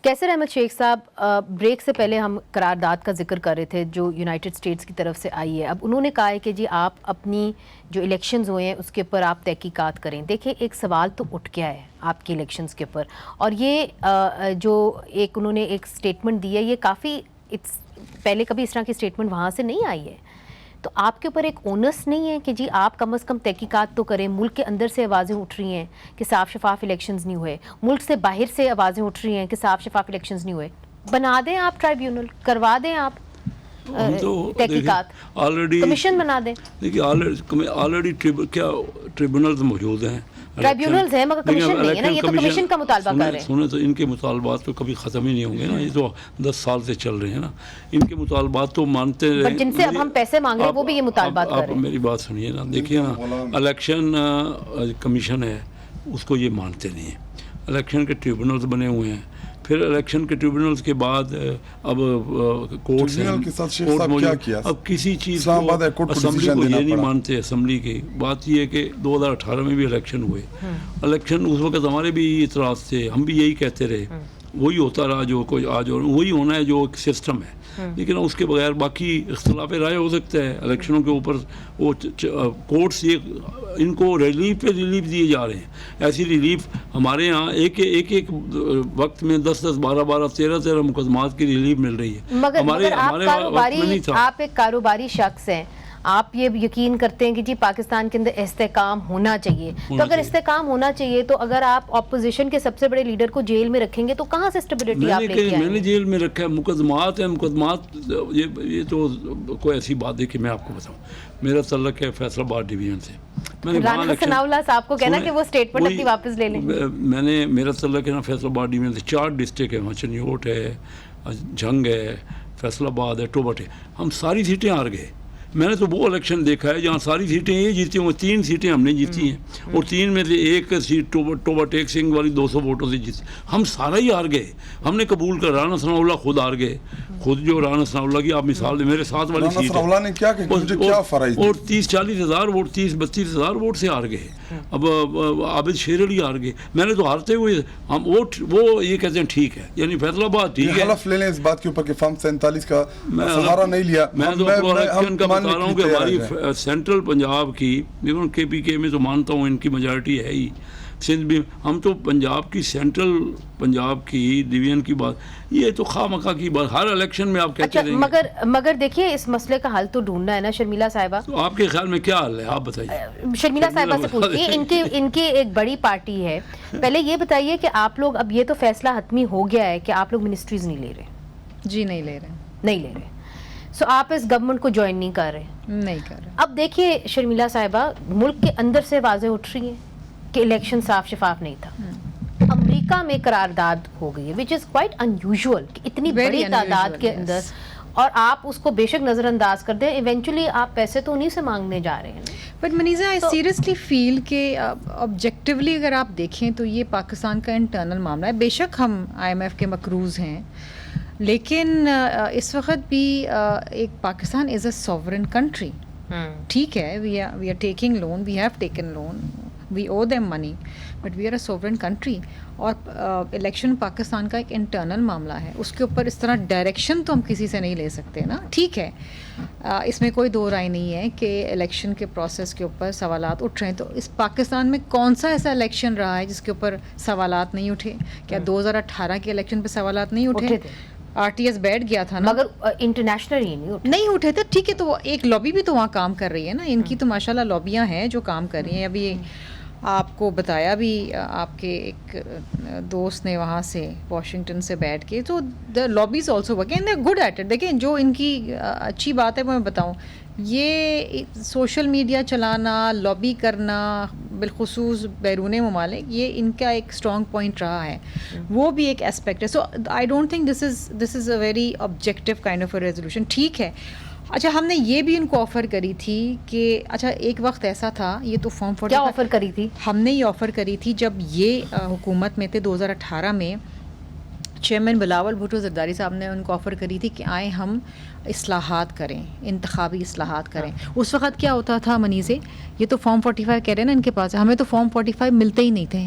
کیسر احمد شیخ صاحب، بریک سے پہلے ہم قرارداد کا ذکر کر رہے تھے جو یونائٹڈ اسٹیٹس کی طرف سے آئی ہے. اب انہوں نے کہا ہے کہ جی آپ اپنی جو الیکشنز ہوئے ہیں اس کے اوپر آپ تحقیقات کریں. دیکھیں ایک سوال تو اٹھ گیا ہے آپ کے الیکشنز کے اوپر، اور یہ جو ایک انہوں نے ایک سٹیٹمنٹ دی ہے یہ کافی پہلے کبھی اس طرح کی سٹیٹمنٹ وہاں سے نہیں آئی ہے. تو آپ کے اوپر ایک اونس نہیں ہے کہ جی آپ کم از کم تحقیقات تو کریں؟ ملک کے اندر سے آوازیں اٹھ رہی ہیں کہ صاف شفاف الیکشنز نہیں ہوئے، ملک سے باہر سے آوازیں اٹھ رہی ہیں کہ صاف شفاف الیکشنز نہیں ہوئے. بنا دیں آپ ٹرائیبیونل، کروا دیں آپ تحقیقات، کمیشن بنا دیں. دیکھیے آلریڈی کیا ٹریبونلز موجود ہیں، ٹرائیبیونلز ہیں مگر کمیشن نہیں ہے نا. یہ تو کمیشن کا مطالبہ کر رہے ہیں. سنیں تو ان کے مطالبات تو کبھی ختم ہی نہیں ہوں گے نا، یہ تو 10 سال سے چل رہے ہیں نا. ان کے مطالبات تو مانتے رہے، جن سے اب ہم پیسے مانگ رہے ہیں وہ بھی یہ مطالبات کر رہے ہیں. آپ میری بات سنیے نا، دیکھیے نا الیکشن کمیشن ہے اس کو یہ مانتے نہیں ہیں. الیکشن کے ٹریبونلز بنے ہوئے ہیں، پھر الیکشن کے ٹریبونلز کے بعد اب کورٹس ہیں. اب کسی چیز کو اسمبلی کو یہ نہیں مانتے. اسمبلی کی بات یہ ہے کہ 2018 میں بھی الیکشن ہوئے. الیکشن اس وقت ہمارے بھی اعتراض تھے، ہم بھی یہی کہتے رہے وہی ہوتا رہا جو کوئی آج وہی ہونا ہے جو ایک سسٹم ہے. لیکن اس کے بغیر باقی اختلاف رائے ہو سکتا ہے. الیکشنوں کے اوپر وہ کورٹس یہ ان کو ریلیف پہ ریلیف دیے جا رہے ہیں. ایسی ریلیف ہمارے یہاں ایک وقت میں 10 12 13 مقدمات کی ریلیف مل رہی ہے. مگر آپ ایک کاروباری شخص ہیں، آپ یہ یقین کرتے ہیں کہ جی پاکستان کے اندر استحکام ہونا چاہیے. تو اگر استحکام ہونا چاہیے تو اگر آپ اپوزیشن کے سب سے بڑے لیڈر کو جیل میں رکھیں گے تو کہاں سے اسٹیبلٹی آپ لے کے آئیں گے؟ میں نے جیل میں رکھا ہے، مقدمات ہیں. مقدمات یہ تو کوئی ایسی بات ہے کہ میں آپ کو بتاؤں. میرا تعلق ہے فیصل آباد ڈویژن سے. رانا ثناء اللہ صاحب کو کہنا کہ وہ اسٹیٹمنٹ اپنی واپس لے لیں. میرا تعلق ہے نا فیصل آباد ڈویژن سے. 4 ڈسٹرکٹ ہیں وہاں، چنیوٹ ہے، جھنگ ہے، فیصل آباد ہے، ٹوبٹ ہے. ہم ساری سیٹیں ہار گئے. میں نے تو وہ الیکشن دیکھا ہے جہاں ساری سیٹیں یہ جیتی ہوں. 3 سیٹیں ہم نے جیتی ہیں اور 3 میں سے ایک سیٹ ٹوبٹ ایک سنگھ والی 200 ووٹوں سے جیتی. ہم سارا ہی ہار گئے. ہم نے قبول کر رانا ثناء اللہ خود ہار گئے. خود جو رانا ثناء اللہ کی آپ مثال دیں، میرے ساتھ والی سیٹ اور 30-40 ہزار ووٹ 30-32 ہزار ووٹ سے ہار گئے. اب عابد شیر علی ہار گئے. میں نے تو ہارتے ہوئے ہم ووٹ وہ یہ کہتے ہیں ٹھیک ہے، یعنی فیصل آباد ٹھیک ہے. حلف لے لیں اس بات کے اوپر کہ فارم 47 کا سہارا نہیں لیا. میں تو الیکشن کا بتا رہا ہوں کہ ہماری سینٹرل پنجاب کی، ایون کے پی کے میں تو مانتا ہوں ان کی میجارٹی ہے ہی، سندھ بھی. ہم تو پنجاب کی سینٹرل پنجاب کی ڈویژن کی بات، یہ تو خواہ مخواہ کی بات ہر الیکشن میں آپ کہتے رہیں گے. مگر دیکھیے اس مسئلے کا حل تو ڈھونڈنا ہے نا. شرمیلا صاحبہ، تو آپ کے خیال میں کیا حل ہے آپ بتائیے. شرمیلا صاحبہ سے پوچھیے، ان کی ایک بڑی پارٹی ہے. پہلے یہ بتائیے کہ آپ لوگ اب یہ تو فیصلہ حتمی ہو گیا ہے کہ آپ لوگ منسٹریز نہیں لے رہے؟ جی نہیں لے رہے. سو آپ اس گورنمنٹ کو جوائن نہیں کر رہے. اب دیکھیے شرمیلا صاحبہ، ملک کے اندر سے آوازیں اٹھ رہی ہیں کہ الیکشن صاف شفاف نہیں تھا. امریکہ میں قرارداد ہو گئی ہے وچ از کوائٹ انیوژول کہ اتنی بڑی تعداد کے اندر، اور آپ اس کو بے شک نظر انداز کر دیں. ایونچولی آپ پیسے تو انہیں سے مانگنے جا رہے ہیں. بٹ منیزا آئی سیریسلی فیل کہ آبجیکٹیولی اگر آپ دیکھیں تو یہ پاکستان کا انٹرنل معاملہ ہے. بے شک ہم IMF کے مقروض ہیں، لیکن اس وقت بھی ایک Pakistan is a sovereign country. ٹھیک ہے، we are taking loan, we have taken loan, we owe them money, but we are a sovereign country. اور الیکشن پاکستان کا ایک انٹرنل معاملہ ہے، اس کے اوپر اس طرح ڈائریکشن تو ہم کسی سے نہیں لے سکتے نا. ٹھیک ہے، اس میں کوئی دو رائے نہیں ہے کہ الیکشن کے پروسیس کے اوپر سوالات اٹھ رہے ہیں. تو اس پاکستان میں کون سا ایسا الیکشن رہا ہے جس کے اوپر سوالات نہیں اٹھے؟ کیا 2018 کے الیکشن پہ سوالات نہیں اٹھے؟ RTS بیٹھ گیا تھا نا، مگر انٹرنیشنل ہی نہیں اٹھے تھے. ٹھیک ہے، تو ایک لابی بھی تو وہاں کام کر رہی ہے نا. ان کی تو ماشاءاللہ لابیاں ہیں جو کام کر رہی ہیں. ابھی آپ کو بتایا بھی آپ کے ایک دوست نے وہاں سے واشنگٹن سے بیٹھ کے، تو the lobbies also working, they good at it. دیکھیں جو ان کی اچھی بات ہے وہ میں بتاؤں، یہ سوشل میڈیا چلانا، لابی کرنا، بالخصوص بیرون ممالک، یہ ان کا ایک اسٹرانگ پوائنٹ رہا ہے. وہ بھی ایک اسپیکٹ ہے. So I don't think this is a very objective kind of a resolution. ٹھیک ہے، اچھا ہم نے یہ بھی ان کو آفر کری تھی کہ اچھا ایک وقت ایسا تھا، یہ تو فارم 40 کیا آفر کری تھی؟ ہم نے یہ آفر کری تھی جب یہ حکومت میں تھے 2018 میں. چیئرمین بلاول بھٹو زرداری صاحب نے ان کو آفر کری تھی کہ آئیں ہم اصلاحات کریں، انتخابی اصلاحات کریں. اس وقت کیا ہوتا تھا منیزے، یہ تو فارم 45 کہہ رہے ہیں نا ان کے پاس، ہمیں تو فارم 45 ملتے ہی نہیں تھے.